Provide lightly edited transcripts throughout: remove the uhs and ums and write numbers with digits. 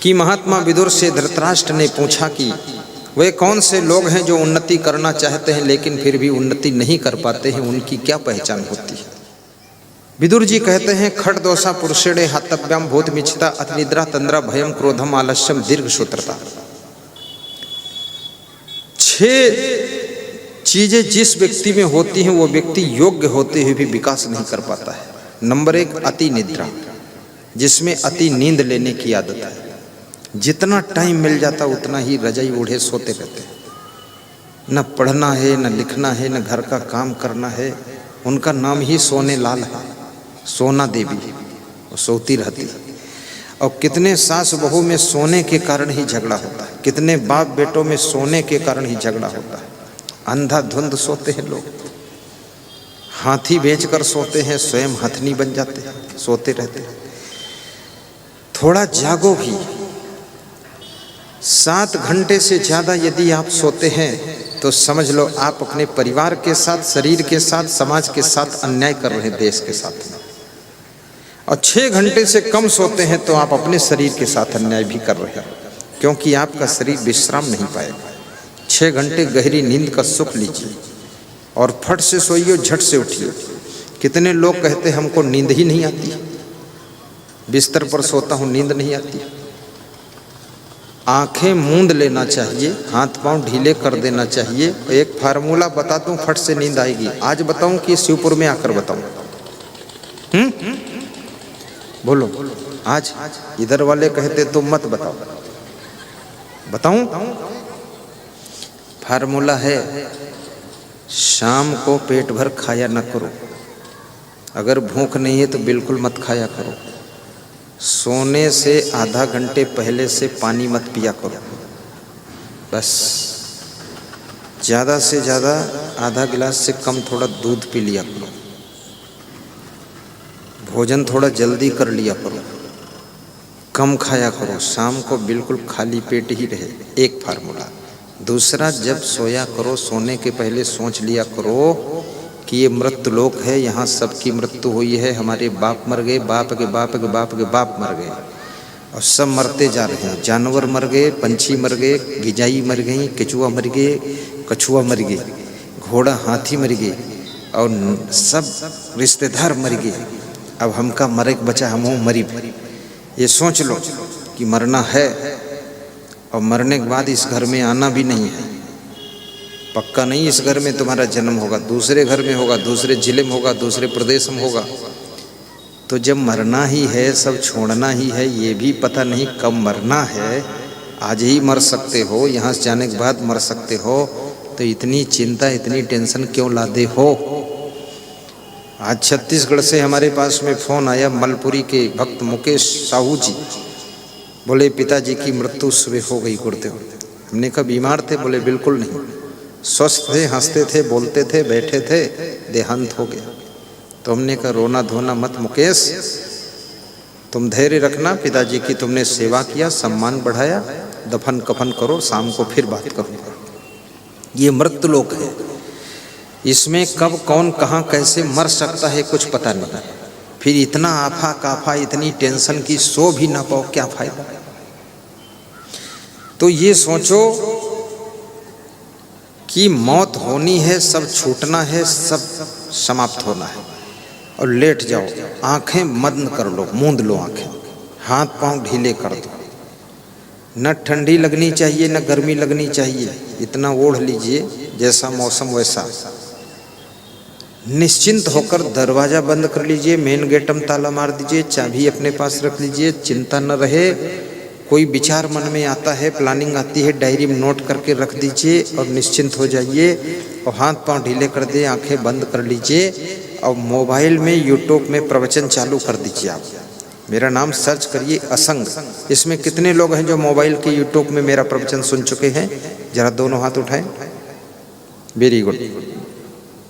कि महात्मा विदुर से धृतराष्ट्र ने पूछा कि वे कौन से लोग हैं जो उन्नति करना चाहते हैं लेकिन फिर भी उन्नति नहीं कर पाते हैं, उनकी क्या पहचान होती है। विदुर जी कहते हैं, खट दोषा पुरुषेणे हतव्याम भूत मिच्छता अतिनिद्रा तंद्रा भयम क्रोधम आलस्यम दीर्घ सूत्रता। 6 चीजें जिस व्यक्ति में होती हैं वो व्यक्ति योग्य होते हुए भी विकास नहीं कर पाता है। नंबर 1 अति निद्रा, जिसमें अति नींद लेने की आदत है। जितना टाइम मिल जाता उतना ही रजाई ओढ़े सोते रहते हैं। न पढ़ना है, न लिखना है, न घर का काम करना है। उनका नाम ही सोने लाल है, सोना देवी, वो सोती रहती है। और कितने सास बहू में सोने के कारण ही झगड़ा होता है, कितने बाप बेटों में सोने के कारण ही झगड़ा होता है। अंधाधुंध सोते हैं लोग, हाथी बेचकर सोते हैं, स्वयं हथनी बन जाते हैं, सोते रहते हैं। थोड़ा जागो भी। 7 घंटे से ज़्यादा यदि आप सोते हैं तो समझ लो आप अपने परिवार के साथ, शरीर के साथ, समाज के साथ अन्याय कर रहे हैं, देश के साथ। और 6 घंटे से कम सोते हैं तो आप अपने शरीर के साथ अन्याय भी कर रहे हैं, क्योंकि आपका शरीर विश्राम नहीं पाएगा। 6 घंटे गहरी नींद का सुख लीजिए और फट से सोइए, झट से उठिए। कितने लोग कहते हैं हमको नींद ही नहीं आती, बिस्तर पर सोता हूँ नींद नहीं आती। आंखें मूंद लेना चाहिए, हाथ पांव ढीले कर देना चाहिए। एक फार्मूला बता दूं, फट से नींद आएगी। आज बताऊं कि शिवपुर में आकर बताऊं? बोलो आज। इधर वाले कहते तो मत बताओ, बताऊं? फार्मूला है, शाम को पेट भर खाया न करो। अगर भूख नहीं है तो बिल्कुल मत खाया करो। सोने से आधा घंटे पहले से पानी मत पिया करो, बस। ज़्यादा से ज़्यादा आधा गिलास से कम थोड़ा दूध पी लिया करो। भोजन थोड़ा जल्दी कर लिया करो, कम खाया करो। शाम को बिल्कुल खाली पेट ही रहे, एक फार्मूला। दूसरा, जब सोया करो सोने के पहले सोच लिया करो कि ये मृत्यु लोक है, यहाँ सबकी मृत्यु हुई है। हमारे बाप मर गए, बाप के बाप के बाप के बाप मर गए, और सब मरते जा रहे हैं। जानवर मर गए, पंछी मर गए, गिजाई मर गई, केचुआ मर गए, कछुआ मर गए, घोड़ा हाथी मर गए, और सब रिश्तेदार मर गए। अब हमका मरे बचा, हम मरी। ये सोच लो कि मरना है, और मरने के बाद इस घर में आना भी नहीं है। पक्का नहीं इस घर में तुम्हारा जन्म होगा, दूसरे घर में होगा, दूसरे जिले में होगा, दूसरे प्रदेश में होगा। तो जब मरना ही है, सब छोड़ना ही है, ये भी पता नहीं कब मरना है। आज ही मर सकते हो, यहाँ से जाने के बाद मर सकते हो, तो इतनी चिंता, इतनी टेंशन क्यों लादे हो? आज छत्तीसगढ़ से हमारे पास में फ़ोन आया, मलपुरी के भक्त मुकेश साहू जी बोले पिताजी की मृत्यु सुबह हो गई गुरुदेव। हमने कहा बीमार थे? बोले बिल्कुल नहीं, स्वस्थ थे, हंसते थे, बोलते थे, बैठे थे, देहांत हो गया। तो हमने कहा रोना धोना मत मुकेश, तुम धैर्य रखना। पिताजी की तुमने सेवा किया, सम्मान बढ़ाया, दफन कफन करो, शाम को फिर बात करूँगा। ये मृत्यु लोक है, इसमें कब कौन कहाँ कैसे मर सकता है कुछ पता नहीं। फिर इतना आफा काफा, इतनी टेंशन की सो भी ना पाओ, क्या फायदा? तो ये सोचो कि मौत होनी है, सब छूटना है, सब समाप्त होना है, और लेट जाओ, आंखें बंद कर लो, मूंद लो आंखें, हाथ पांव ढीले कर दो। न ठंडी लगनी चाहिए, न गर्मी लगनी चाहिए, इतना ओढ़ लीजिए जैसा मौसम वैसा। निश्चिंत होकर दरवाज़ा बंद कर लीजिए, मेन गेट में ताला मार दीजिए, चाबी अपने पास रख लीजिए, चिंता न रहे। कोई विचार मन में आता है, प्लानिंग आती है, डायरी में नोट करके रख दीजिए और निश्चिंत हो जाइए, और हाथ पांव ढीले कर दे, आंखें बंद कर लीजिए, और मोबाइल में यूट्यूब में प्रवचन चालू कर दीजिए। आप मेरा नाम सर्च करिए असंग। इसमें कितने लोग हैं जो मोबाइल के यूट्यूब में मेरा प्रवचन सुन चुके हैं? जरा दोनों हाथ उठाएं। Very good.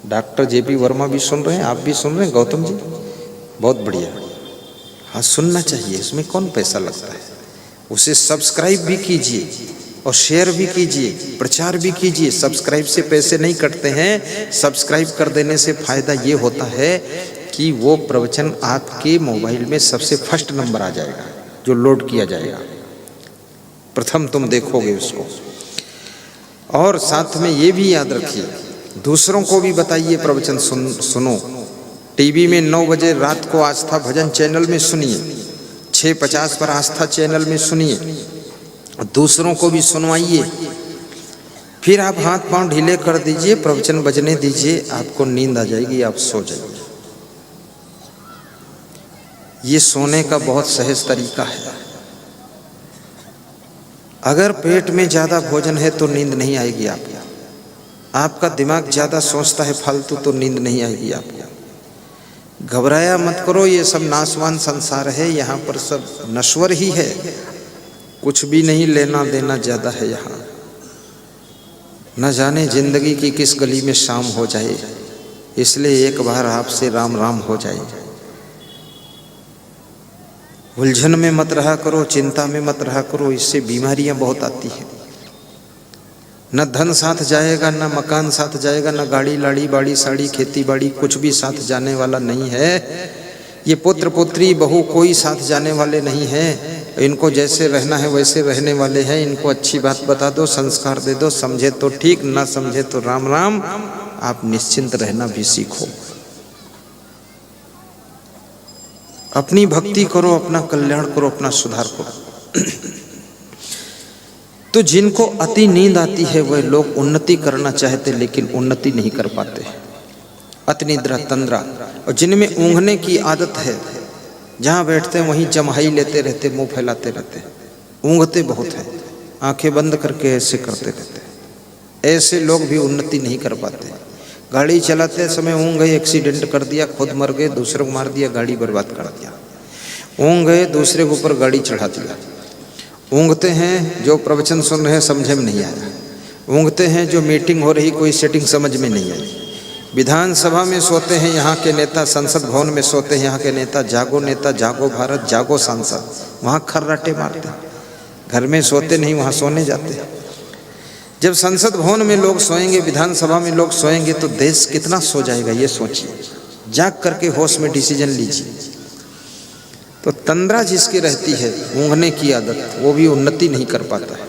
Doctor JP Verma भी सुन रहे हैं, आप भी सुन रहे हैं, गौतम जी, बहुत बढ़िया। हाँ, सुनना चाहिए, इसमें कौन पैसा लगता है। उसे सब्सक्राइब भी कीजिए और शेयर भी कीजिए, प्रचार भी कीजिए। सब्सक्राइब से पैसे नहीं कटते हैं, सब्सक्राइब कर देने से फ़ायदा ये होता है कि वो प्रवचन आपके मोबाइल में सबसे फर्स्ट नंबर आ जाएगा जो लोड किया जाएगा। प्रथम तुम देखोगे उसको। और साथ में ये भी याद रखिए, दूसरों को भी बताइए प्रवचन सुनो। टीवी में 9 बजे रात को आस्था भजन चैनल में सुनिए, 6:50 पर आस्था चैनल में सुनिए, दूसरों को भी सुनवाइए। फिर आप हाथ पांव ढीले कर दीजिए, प्रवचन बजने दीजिए, आपको नींद आ जाएगी, आप सो जाइए। ये सोने का बहुत सहज तरीका है। अगर पेट में ज़्यादा भोजन है तो नींद नहीं आएगी आपको, आपका दिमाग ज़्यादा सोचता है फालतू तो नींद नहीं आएगी आपको। घबराया मत करो, ये सब नाशवान संसार है, यहाँ पर सब नश्वर ही है, कुछ भी नहीं लेना देना ज़्यादा है यहाँ। न जाने जिंदगी की किस गली में शाम हो जाए, इसलिए एक बार आपसे राम राम हो जाए। उलझन में मत रहा करो, चिंता में मत रहा करो, इससे बीमारियां बहुत आती हैं। न धन साथ जाएगा, न मकान साथ जाएगा, न गाड़ी लाड़ी बाड़ी साड़ी खेती बाड़ी, कुछ भी साथ जाने वाला नहीं है। ये पुत्र पुत्री बहू कोई साथ जाने वाले नहीं हैं। इनको जैसे रहना है वैसे रहने वाले हैं। इनको अच्छी बात बता दो, संस्कार दे दो, समझे तो ठीक, ना समझे तो राम राम। आप निश्चिंत रहना भी सीखो, अपनी भक्ति करो, अपना कल्याण करो, अपना सुधार करो। तो जिनको अति नींद आती है वह लोग उन्नति करना चाहते लेकिन उन्नति नहीं कर पाते, अति निद्रा तंद्रा। और जिनमें ऊँघने की आदत है, जहाँ बैठते हैं वहीं जमहाई लेते रहते, मुंह फैलाते रहते, ऊँघते बहुत है, आंखें बंद करके ऐसे करते रहते, ऐसे लोग भी उन्नति नहीं कर पाते। गाड़ी चलाते समय ऊँघ गए, एक्सीडेंट कर दिया, खुद मर गए, दूसरे को मार दिया, गाड़ी बर्बाद कर दिया। ऊँघ गए, दूसरे के ऊपर गाड़ी चढ़ा दिया। ऊँघते हैं जो प्रवचन सुन रहे हैं समझ में नहीं आया, ऊँघते हैं जो मीटिंग हो रही कोई सेटिंग समझ में नहीं आई। विधानसभा में सोते हैं यहाँ के नेता, संसद भवन में सोते हैं यहाँ के नेता, जागो भारत, जागो सांसद, वहाँ खर्राटे मारते हैं। घर में सोते नहीं, वहाँ सोने जाते हैं। जब संसद भवन में लोग सोएंगे, विधानसभा में लोग सोएंगे तो देश कितना सो जाएगा, ये सोचिए। जाग करके होश में डिसीजन लीजिए। तो तंद्रा जिसकी रहती है, ऊँघने की आदत, वो भी उन्नति नहीं कर पाता है।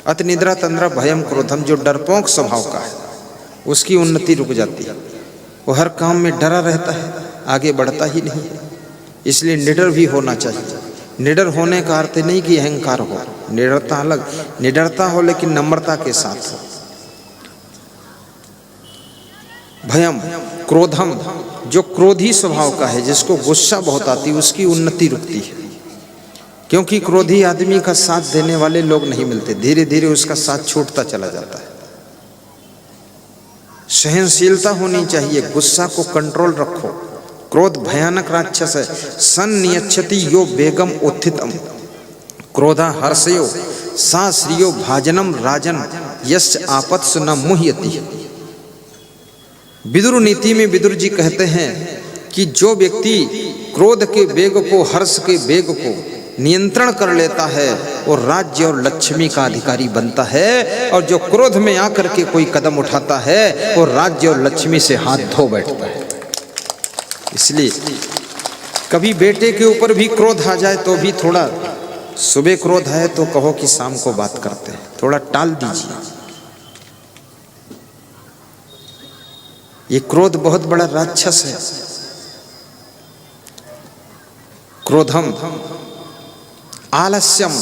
अति निद्रा तंद्रा भयम क्रोधम, जो डरपोक स्वभाव का है उसकी उन्नति रुक जाती है। वो हर काम में डरा रहता है, आगे बढ़ता ही नहीं है। इसलिए निडर भी होना चाहिए। निडर होने का अर्थ नहीं कि अहंकार हो, निडरता अलग, निडरता हो लेकिन नम्रता के साथ हो। भयम क्रोधम, जो क्रोधी स्वभाव का है, जिसको गुस्सा बहुत आती है, उसकी उन्नति रुकती है। क्योंकि क्रोधी आदमी का साथ देने वाले लोग नहीं मिलते, धीरे धीरे उसका साथ छूटता चला जाता है। सहनशीलता होनी चाहिए, गुस्सा को कंट्रोल रखो। क्रोध भयानक राक्षस है। सन नियच्छति यो बेगम उत्थितम, क्रोधा हर्षयो सा श्रियो भाजनम राजन यश्च आपत्स न मुह्यति। विदुर नीति में विदुर जी कहते हैं कि जो व्यक्ति क्रोध के वेग को, हर्ष के वेग को नियंत्रण कर लेता है वो राज्य और लक्ष्मी का अधिकारी बनता है, और जो क्रोध में आकर के कोई कदम उठाता है वो राज्य और लक्ष्मी से हाथ धो बैठता है। इसलिए कभी बेटे के ऊपर भी क्रोध आ जाए तो भी थोड़ा, सुबह क्रोध आए तो कहो कि शाम को बात करते हैं, थोड़ा टाल दीजिए। ये क्रोध बहुत बड़ा राक्षस है। क्रोधम आलस्यम,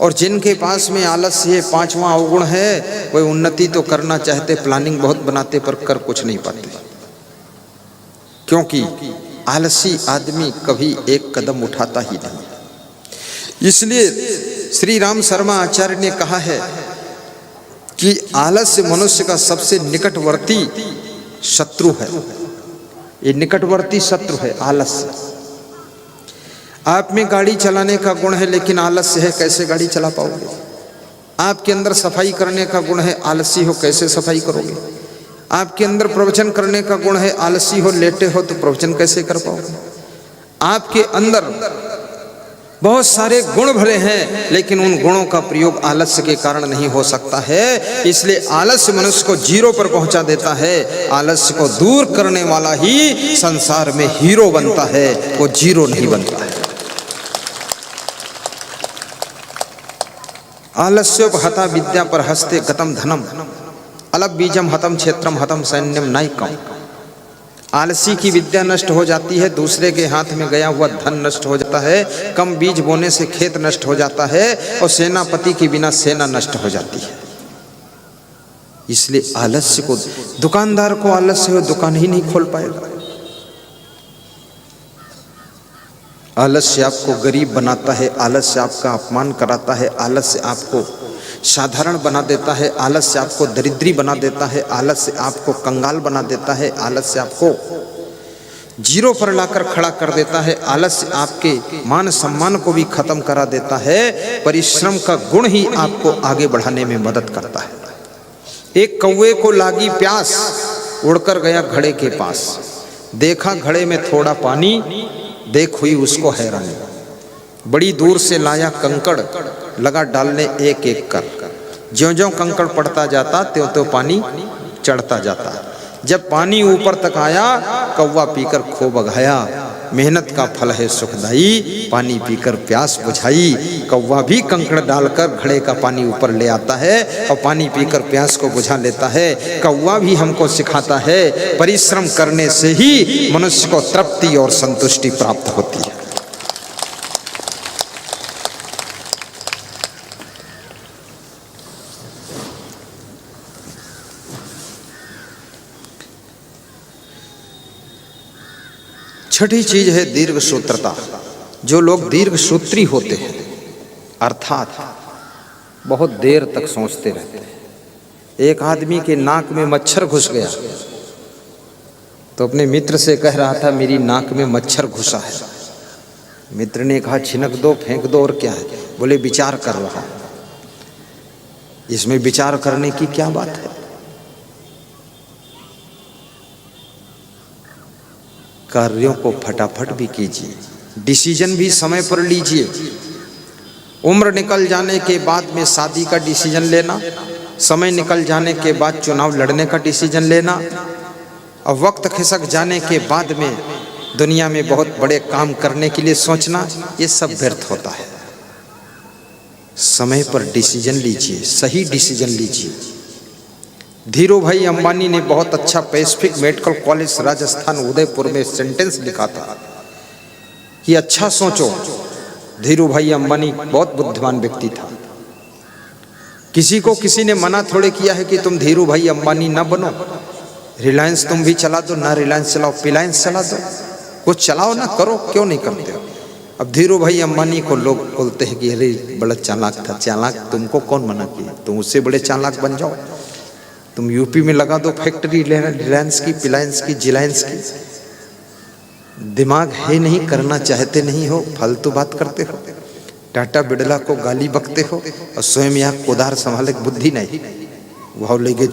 और जिनके पास में आलस्य है, 5वां अवगुण है, वह उन्नति तो करना चाहते, प्लानिंग बहुत बनाते पर कर कुछ नहीं पाते। क्योंकि आलसी आदमी कभी एक कदम उठाता ही नहीं। इसलिए श्री राम शर्मा आचार्य ने कहा है कि आलस्य मनुष्य का सबसे निकटवर्ती शत्रु है। ये निकटवर्ती शत्रु है आलस्य। आप में गाड़ी चलाने का गुण है लेकिन आलस्य है, कैसे गाड़ी चला पाओगे? आपके अंदर सफाई करने का गुण है, आलसी हो कैसे सफाई करोगे? आपके अंदर प्रवचन करने का गुण है, आलसी हो, लेटे हो तो प्रवचन कैसे कर पाओगे? आपके अंदर बहुत सारे गुण भरे हैं लेकिन उन गुणों का प्रयोग आलस्य के कारण नहीं हो सकता है। इसलिए आलस्य मनुष्य को जीरो पर पहुंचा देता है। आलस्य को दूर करने वाला ही संसार में हीरो बनता है, वो जीरो नहीं बनता है। आलस्योपहता विद्या पर हस्ते गतम धनम अलग बीजम हतम क्षेत्रम हतम सैन्यम नायकम। आलसी की विद्या नष्ट हो जाती है, दूसरे के हाथ में गया हुआ धन नष्ट हो जाता है, कम बीज बोने से खेत नष्ट हो जाता है और सेनापति के बिना सेना नष्ट हो जाती है। इसलिए आलस्य को, दुकानदार को आलस्य हो दुकान ही नहीं खोल पाएगा। आलस्य आपको गरीब बनाता है, आलस्य आपका अपमान कराता है, आलस्य आपको साधारण बना देता है, आलस्य आपको दरिद्री बना देता है, आलस्य आपको कंगाल बना देता है, आलस्य आपको जीरो पर लाकर खड़ा कर देता है, आलस्य आपके मान सम्मान को भी खत्म करा देता है। परिश्रम का गुण ही आपको आगे बढ़ाने में मदद करता है। एक कौवे को लागी प्यास, उड़कर गया घड़े के पास, देखा घड़े में थोड़ा पानी, देख हुई उसको हैरानी, बड़ी दूर से लाया कंकड़, लगा डालने एक एक कर, ज्यों ज्यों कंकड़ पड़ता जाता त्यों त्यों पानी चढ़ता जाता। जब पानी ऊपर तक आया कौवा पीकर खो बगाया, मेहनत का फल है सुखदाई, पानी पीकर प्यास बुझाई। कौवा भी कंकड़ डालकर घड़े का पानी ऊपर ले आता है और पानी पीकर प्यास को बुझा लेता है। कौवा भी हमको सिखाता है परिश्रम करने से ही मनुष्य को तृप्ति और संतुष्टि प्राप्त होती है। छठी चीज है दीर्घ सूत्रता। जो लोग दीर्घ सूत्री होते हैं अर्थात बहुत देर तक सोचते रहते हैं। एक आदमी के नाक में मच्छर घुस गया तो अपने मित्र से कह रहा था मेरी नाक में मच्छर घुसा है। मित्र ने कहा छिनक दो, फेंक दो, और क्या है? बोले विचार कर रहा हूं। इसमें विचार करने की क्या बात है? कार्यों को फटाफट भी कीजिए, डिसीजन भी समय पर लीजिए। उम्र निकल जाने के बाद में शादी का डिसीजन लेना, समय निकल जाने के बाद चुनाव लड़ने का डिसीजन लेना, और वक्त खिसक जाने के बाद में दुनिया में बहुत बड़े काम करने के लिए सोचना, ये सब व्यर्थ होता है। समय पर डिसीजन लीजिए, सही डिसीजन लीजिए। धीरू भाई अंबानी ने बहुत अच्छा Pacific medical college Rajasthan Udaipur में सेंटेंस लिखा था कि अच्छा सोचो। धीरू भाई अंबानी बहुत बुद्धिमान व्यक्ति था। किसी को किसी ने मना थोड़े किया है कि तुम धीरू भाई अंबानी ना बनो, रिलायंस तुम भी चला दो, ना रिलायंस चलाओ पिलायंस चला दो, कुछ चलाओ ना, करो, क्यों नहीं करते हो? अब धीरू भाई अंबानी को लोग बोलते हैं कि अरे बड़ा चालाक था। चालाक तुमको कौन मना किया? तुम उससे बड़े चालाक बन जाओ। तुम यूपी में लगा दो फैक्ट्री रिलायंस की, पिलायंस की, जिलायंस की। दिमाग है नहीं, करना चाहते नहीं हो, फालतू बात करते हो। टाटा बिड़ला को गाली बकते हो और स्वयं यहाँ कोदार संभाले बुद्धि नहीं। वह ले गए